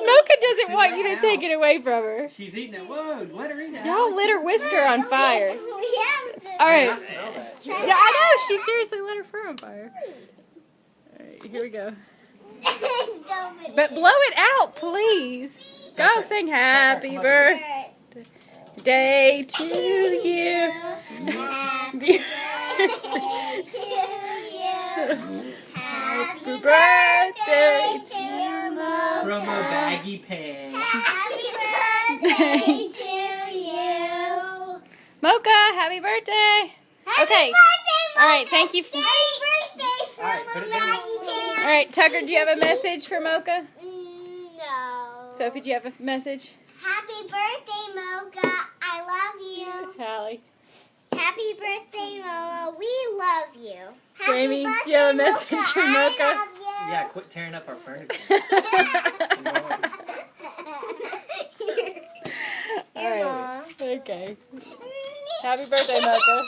Mocha doesn't want you to take it away from her. She's eating it. Whoa, let her eat it. Y'all lit her whisker on fire. We have to. Alright. I smell that. Yeah, I know. She seriously lit her fur on fire. Alright, here we go. But blow it out, please. Go sing happy birthday to you. Happy birthday to you. From a baggy pants. Happy birthday to you. Mocha, happy birthday. Okay. Alright, thank you. Happy birthday from Alright, put a it down. baggy pants. Alright, Tucker, do you have a message for Mocha? No. Sophie, do you have a message? Happy birthday, Mocha. I love you. Hallie. Happy birthday, Mama. We love you. Happy Jamie, birthday, do you have a message Mocha. for Mocha? I love you. Yeah, quit tearing up our furniture. Alright. Okay. Happy birthday, Mocha.